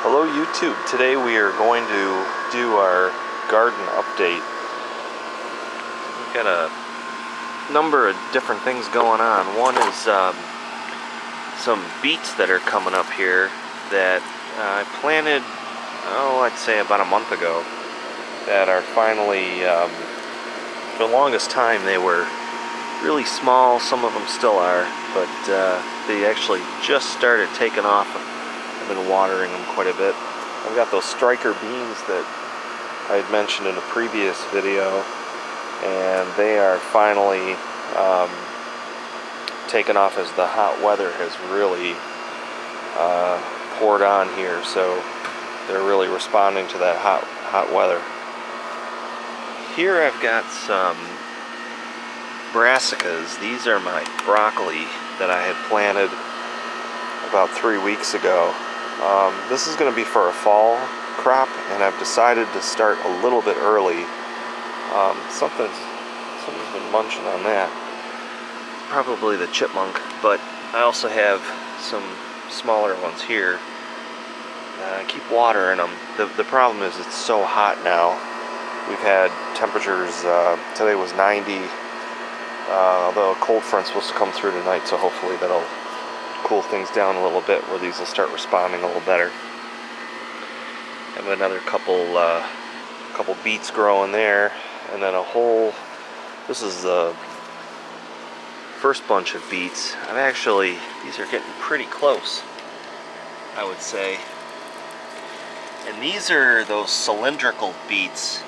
Hello YouTube. Today we are going to do our garden update. We've got a number of different things going on. One is some beets that are coming up here that I planted, I'd say about a month ago, that are finally, for the longest time they were really small. Some of them still are, but they actually just started taking off. I've been watering them quite a bit. I've got those striker beans that I had mentioned in a previous video, and they are finally taken off as the hot weather has really poured on here. So they're really responding to that hot weather. Here I've got some brassicas. These are my broccoli that I had planted about 3 weeks ago. This is going to be for a fall crop, and I've decided to start a little bit early. Something's been munching on that. Probably the chipmunk, but I also have some smaller ones here. Keep watering them. The problem is it's so hot now. We've had temperatures, today was 90, although a cold front's supposed to come through tonight, so hopefully that'll cool things down a little bit where these will start responding a little better. I have another couple beets growing there, and then this is the first bunch of beets. These are getting pretty close, I would say. And these are those cylindrical beets.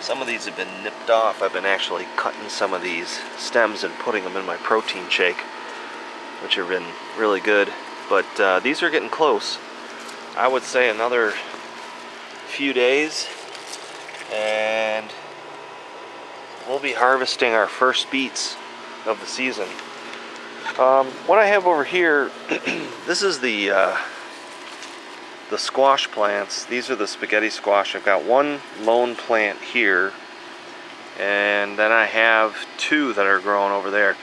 Some of these have been nipped off. I've been actually cutting some of these stems and putting them in my protein shake, which have been really good. But these are getting close. I would say another few days and we'll be harvesting our first beets of the season. What I have over here, this is the squash plants. These are the spaghetti squash. I've got one lone plant here, and then I have two that are growing over there.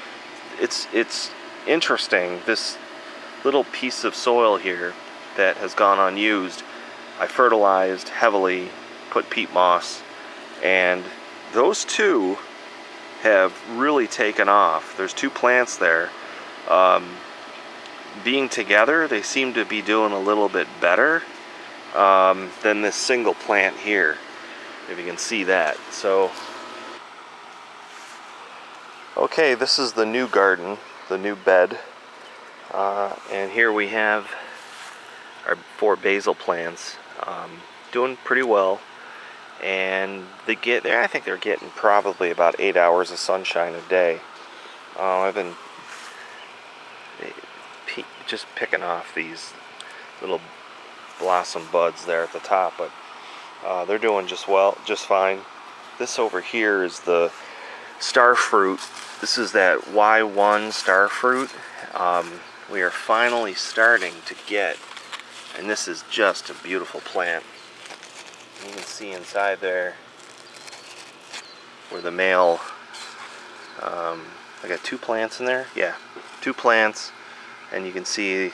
It's interesting, this little piece of soil here that has gone unused, I fertilized heavily, put peat moss, and those two have really taken off. There's two plants there. Being together, they seem to be doing a little bit better than this single plant here, if you can see that. So, okay, this is the new garden, the new bed, and here we have our 4 basil plants, doing pretty well, and I think they're getting probably about 8 hours of sunshine a day. I've been just picking off these little blossom buds there at the top, but they're doing just fine. This over here is the star fruit. This is that Y1 star fruit. We are finally starting to get, and this is just a beautiful plant. You can see inside there where the male, I got 2 plants in there, yeah, 2 plants, and you can see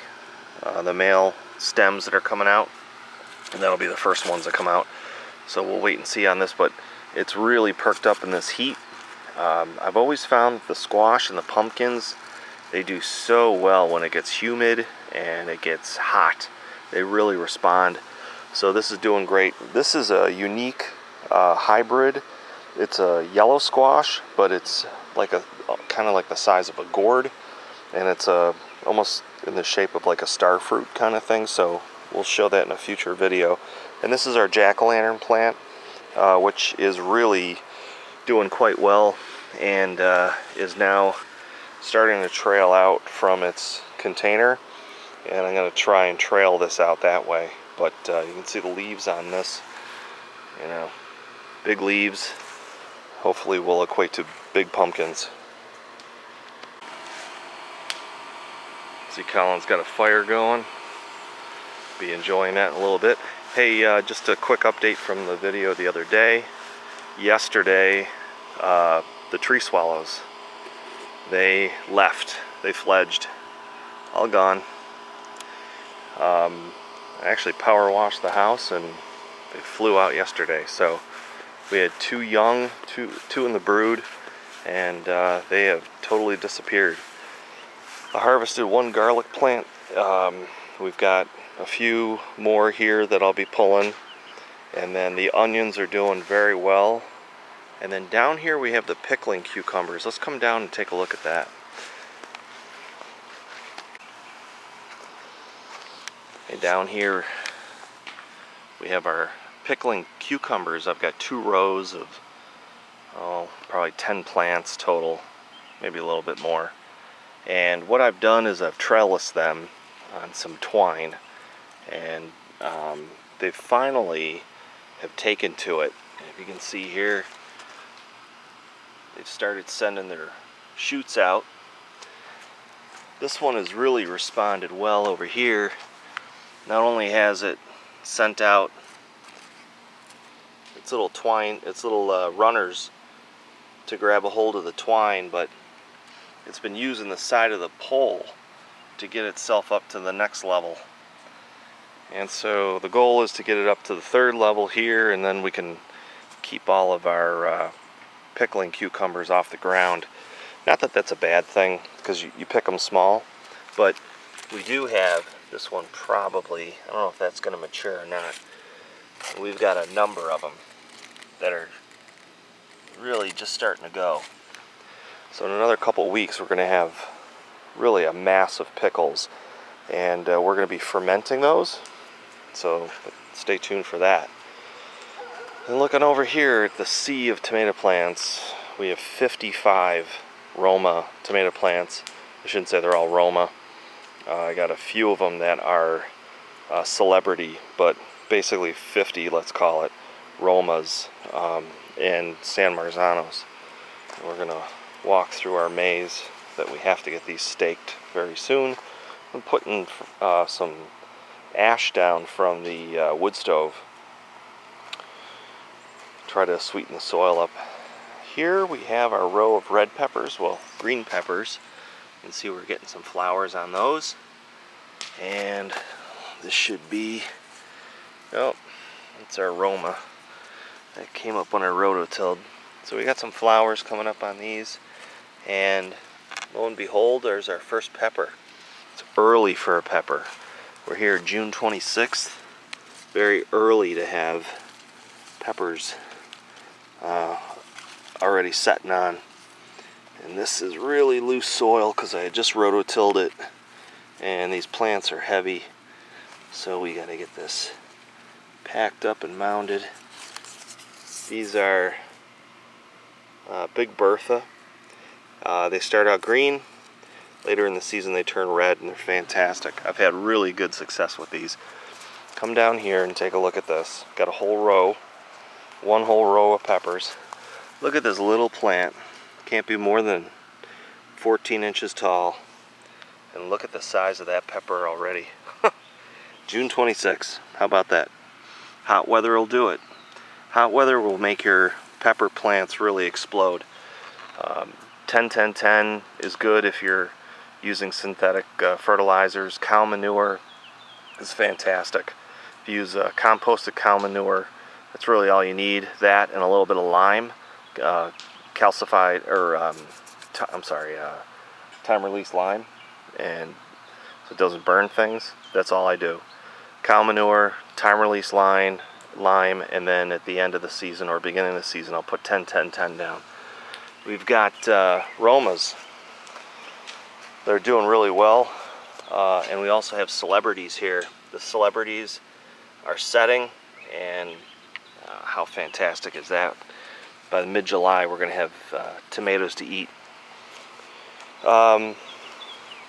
the male stems that are coming out, and that'll be the first ones that come out. So we'll wait and see on this, but it's really perked up in this heat. I've always found the squash and the pumpkins, they do so well when it gets humid and it gets hot. They really respond. So this is doing great. This is a unique hybrid. It's a yellow squash, but it's like kind of like the size of a gourd, and it's almost in the shape of like a star fruit kind of thing. So we'll show that in a future video. And this is our jack-o'-lantern plant, which is really doing quite well, and is now starting to trail out from its container, and I'm going to try and trail this out that way. But you can see the leaves on this, big leaves, hopefully will equate to big pumpkins. See, Colin's got a fire going. Be enjoying that in a little bit. Hey, just a quick update from the video the other day. Yesterday, the tree swallows, they left. They fledged. All gone. I actually power washed the house and they flew out yesterday. So we had two young, two in the brood, and they have totally disappeared. I harvested one garlic plant. We've got a few more here that I'll be pulling, and then the onions are doing very well. And then down here we have the pickling cucumbers. Let's come down and take a look at that. And down here we have our pickling cucumbers. I've got 2 rows of, probably 10 plants total, maybe a little bit more. And what I've done is I've trellised them on some twine, and they finally have taken to it. If you can see here, they've started sending their shoots out. This one has really responded well over here. Not only has it sent out its little twine, its little runners to grab a hold of the twine, but it's been using the side of the pole to get itself up to the next level. And so the goal is to get it up to the 3rd level here, and then we can keep all of our pickling cucumbers off the ground. Not that that's a bad thing, because you pick them small, but we do have this one probably, I don't know if that's going to mature or not. We've got a number of them that are really just starting to go. So in another couple weeks we're going to have really a mass of pickles, and we're going to be fermenting those, so stay tuned for that. And looking over here at the sea of tomato plants, we have 55 Roma tomato plants. I shouldn't say they're all Roma. I got a few of them that are celebrity, but basically 50, let's call it, Romas and San Marzanos. We're going to walk through our maze that we have to get these staked very soon. I'm putting some ash down from the wood stove. Try to sweeten the soil up. Here we have our row of red peppers, well, green peppers. You can see we're getting some flowers on those. And this should be, oh, it's our Roma. That came up when I rototilled. So we got some flowers coming up on these. And lo and behold, there's our first pepper. It's early for a pepper. We're here June 26th. Very early to have peppers already setting on. And this is really loose soil because I had just rototilled it, and these plants are heavy, so we got to get this packed up and mounded. These are Big Bertha. They start out green. Later in the season they turn red, and they're fantastic. I've had really good success with these. Come down here and take a look at this. Got a whole row, one whole row of peppers. Look at this little plant. Can't be more than 14 inches tall. And look at the size of that pepper already. June 26th. How about that? Hot weather will do it. Hot weather will make your pepper plants really explode. 10-10-10 is good if you're using synthetic fertilizers. Cow manure is fantastic. If you use composted cow manure, that's really all you need. That and a little bit of lime, calcified, or time-release lime, and so it doesn't burn things. That's all I do. Cow manure, time-release lime, and then at the end of the season or beginning of the season, I'll put 10-10-10 down. We've got Romas. They're doing really well, and we also have celebrities here. The celebrities are setting, and how fantastic is that? By the mid-July, we're going to have tomatoes to eat.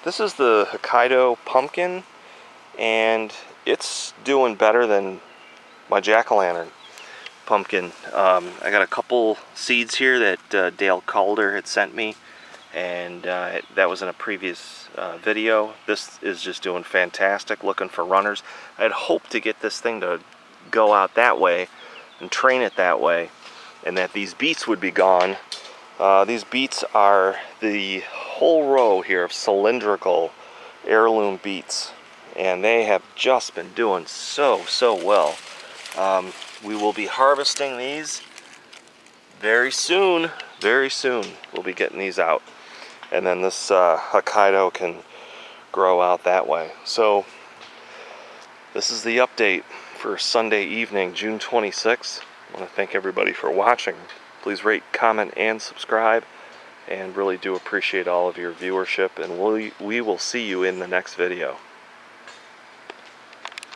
This is the Hokkaido pumpkin, and it's doing better than my jack-o'-lantern pumpkin. I got a couple seeds here that Dale Calder had sent me, and that was in a previous video. This is just doing fantastic, looking for runners. I had hoped to get this thing to go out that way and train it that way, and that these beets would be gone. These beets are the whole row here of cylindrical heirloom beets, and they have just been doing so well. We will be harvesting these very soon. We'll be getting these out, and then this Hokkaido can grow out that way. So this is the update for Sunday evening, June 26th. I want to thank everybody for watching. Please rate, comment, and subscribe, and really do appreciate all of your viewership, and we will see you in the next video.